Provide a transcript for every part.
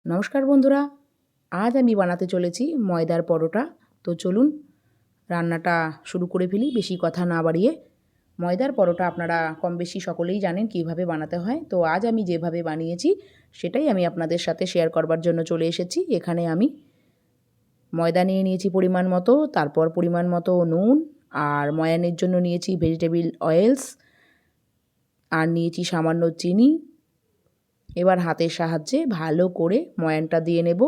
নমস্কার বন্ধুরা, আজ আমি বানাতে চলেছি ময়দার পরোটা। তো চলুন রান্নাটা শুরু করে ফেলি বেশি কথা না বাড়িয়ে। ময়দার পরোটা আপনারা কম বেশি সকলেই জানেন কীভাবে বানাতে হয়। তো আজ আমি যেভাবে বানিয়েছি সেটাই আমি আপনাদের সাথে শেয়ার করবার জন্য চলে এসেছি। এখানে আমি ময়দা নিয়ে নিয়েছি পরিমাণ মতো, তারপর পরিমাণ মতো নুন, আর ময়ানের জন্য নিয়েছি ভেজিটেবিল অয়েলস, আর নিয়েছি সামান্য চিনি। এবার হাতের সাহায্যে ভালো করে ময়ানটা দিয়ে নেব।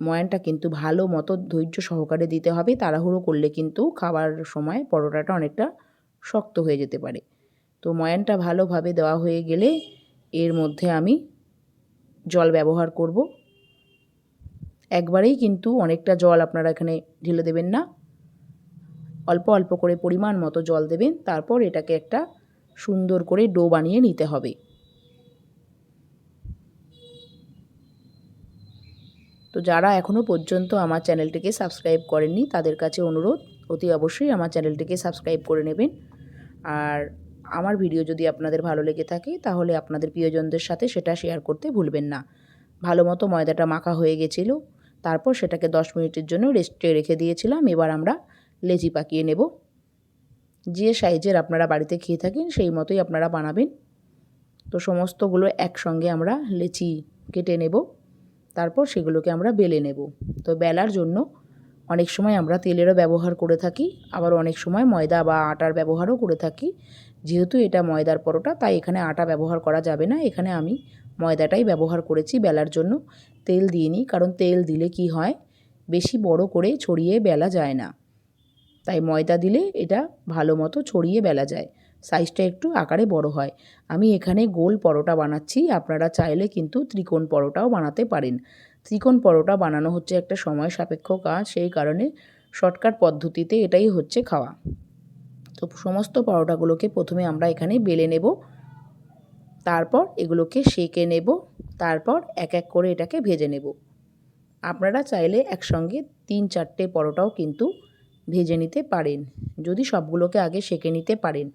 ময়ানটা কিন্তু ভালো মতো ধৈর্য সহকারে দিতে হবে, তাড়াহুড়ো করলে কিন্তু খাবার সময় পরোটাটা অনেকটা শক্ত হয়ে যেতে পারে। তো ময়ানটা ভালোভাবে দেওয়া হয়ে গেলে এর মধ্যে আমি জল ব্যবহার করব। একবারেই কিন্তু অনেকটা জল আপনারা এখানে ঢেলে দেবেন না, অল্প অল্প করে পরিমাণ মতো জল দেবেন। তারপর এটাকে একটা সুন্দর করে ডো বানিয়ে নিতে হবে। তো যারা এখনও পর্যন্ত আমার চ্যানেলটিকে সাবস্ক্রাইব করেননি তাদের কাছে অনুরোধ, অতি অবশ্যই আমার চ্যানেলটিকে সাবস্ক্রাইব করে নেবেন। আর আমার ভিডিও যদি আপনাদের ভালো লেগে থাকে তাহলে আপনাদের প্রিয়জনদের সাথে সেটা শেয়ার করতে ভুলবেন না। ভালো মতো ময়দাটা মাখা হয়ে গেছিলো, তারপর সেটাকে 10 মিনিটের জন্য রেস্টে রেখে দিয়েছিলাম। এবার আমরা লেচি পাকিয়ে নেব। যে সাইজের আপনারা বাড়িতে খেয়ে থাকেন সেই মতোই আপনারা বানাবেন। তো সমস্তগুলো একসঙ্গে আমরা লেচি কেটে নেব, তারপর সেগুলোকে আমরা বেলে নেব। তো বেলার জন্য অনেক সময় আমরা তেলেরও ব্যবহার করে থাকি, আবার অনেক সময় ময়দা বা আটার ব্যবহারও করে থাকি। যেহেতু এটা ময়দার পরোটা তাই এখানে আটা ব্যবহার করা যাবে না, এখানে আমি ময়দাটাই ব্যবহার করেছি বেলার জন্য। তেল দিইনি, কারণ তেল দিলে কি হয়, বেশি বড় করে ছড়িয়ে বেলা যায় না। তাই ময়দা দিলে এটা ভালো মতো ছড়িয়ে বেলা যায়, সাইজটা একটু আকারে বড় হয়। আমি এখানে গোল পরোটা বানাচ্ছি, আপনারা চাইলে কিন্তু ত্রিকোণ পরোটাও বানাতে পারেন। ত্রিকোণ পরোটা বানানো হচ্ছে একটা সময় সাপেক্ষ কাজ, সেই কারণে শর্টকাট পদ্ধতিতে এটাই হচ্ছে খাওয়া। তো সমস্ত পরোটাগুলোকে প্রথমে আমরা এখানে বেলে নেব, তারপর এগুলোকে সেঁকে নেব, তারপর এক এক করে এটাকে ভেজে নেব। আপনারা চাইলে একসঙ্গে 3-4টে পরোটাও কিন্তু ভেজে নিতে পারেন, যদি সবগুলোকে আগে সেঁকে নিতে পারেন।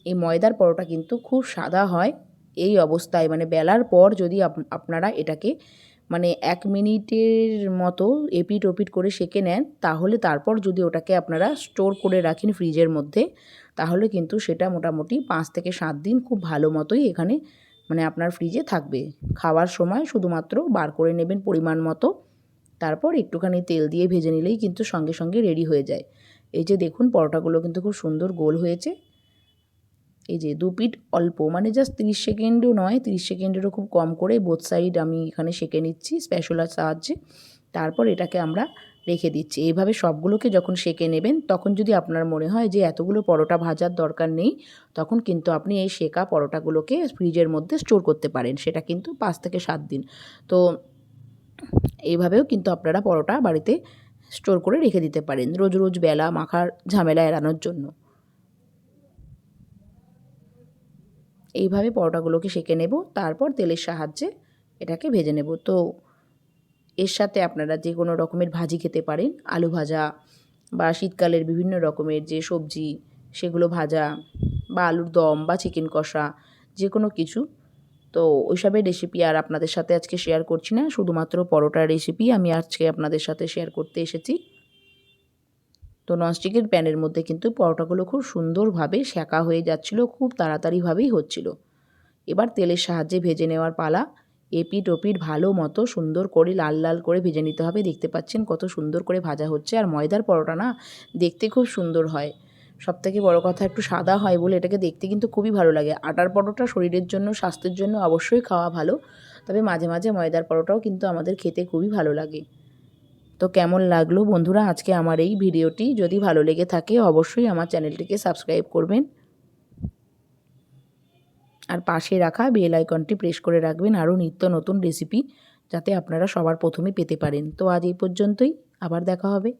এই ময়দার পরোটা কিন্তু খুব সাদা হয়। এই অবস্থায় মানে বেলার পর যদি আপনারা এটাকে 1 মিনিটের মতো এপিট ওপিট করে সেঁকে নেন, তাহলে তারপর যদি ওটাকে আপনারা স্টোর করে রাখেন ফ্রিজের মধ্যে, তাহলে কিন্তু সেটা মোটামুটি 5 থেকে 7 দিন খুব ভালো মতোই এখানে আপনার ফ্রিজে থাকবে। খাওয়ার সময় শুধুমাত্র বার করে নেবেন পরিমাণ মতো, তারপর একটুখানি তেল দিয়ে ভেজে নিলেই কিন্তু সঙ্গে সঙ্গে রেডি হয়ে যায়। এই যে দেখুন, পরোটাগুলো কিন্তু খুব সুন্দর গোল হয়েছে। এই যে 2 পিঠ অল্প, জাস্ট 30 সেকেন্ডও নয়, 30 সেকেন্ডেরও খুব কম করে বোথ সাইড আমি এখানে সেঁকে নিচ্ছি স্প্যাচুলার সাহায্যে। তারপর এটাকে আমরা রেখে দিচ্ছি। এইভাবে সবগুলোকে যখন সেঁকে নেবেন, তখন যদি আপনার মনে হয় যে এতগুলো পরোটা ভাজার দরকার নেই, তখন কিন্তু আপনি এই সেঁকা পরোটাগুলোকে ফ্রিজের মধ্যে স্টোর করতে পারেন, সেটা কিন্তু 5 থেকে 7 দিন। তো এইভাবেও কিন্তু আপনারা পরোটা বাড়িতে স্টোর করে রেখে দিতে পারেন, রোজ রোজ বেলা মাখার ঝামেলা এড়ানোর জন্য। এইভাবে পরোটাগুলোকে সেঁকে নেব, তারপর তেলের সাহায্যে এটাকে ভেজে নেব। তো এর সাথে আপনারা যে কোনো রকমের ভাজি খেতে পারেন, আলু ভাজা বা শীতকালের বিভিন্ন রকমের যে সবজি সেগুলো ভাজা, বা আলুর দম বা চিকেন কষা, যে কোনো কিছু। তো ওইসবের রেসিপি আর আপনাদের সাথে আজকে শেয়ার করছি না, শুধুমাত্র পরোটার রেসিপি আমি আজকে আপনাদের সাথে শেয়ার করতে এসেছি। তো ননস্টিকের প্যানের মধ্যে কিন্তু পরোটাগুলো খুব সুন্দরভাবে সেঁকা হয়ে যাচ্ছিলো, খুব তাড়াতাড়িভাবেই হচ্ছিল। এবার তেলের সাহায্যে ভেজে নেওয়ার পালা। এপিঠ ওপিঠ ভালো মতো সুন্দর করে লাল লাল করে ভেজে নিতে হবে। দেখতে পাচ্ছেন কত সুন্দর করে ভাজা হচ্ছে। আর ময়দার পরোটা না, দেখতে খুব সুন্দর হয়। সবথেকে বড় কথা, একটু সাদা হয় বলে এটাকে দেখতে কিন্তু খুবই ভালো লাগে। আটার পরোটা শরীরের জন্য, স্বাস্থ্যের জন্য অবশ্যই খাওয়া ভালো, তবে মাঝে মাঝে ময়দার পরোটাও কিন্তু আমাদের খেতে খুবই ভালো লাগে। তো কেমন লাগলো বন্ধুরা আজকে আমার এই ভিডিওটি? যদি ভালো লেগে থাকে অবশ্যই আমার চ্যানেলটিকে সাবস্ক্রাইব করবেন, আর পাশে রাখা বেল আইকনটি প্রেস করে রাখবেন আরও নিত্য নতুন রেসিপি যাতে আপনারা সবার প্রথমে পেতে পারেন। তো আজ এই পর্যন্তই, আবার দেখা হবে।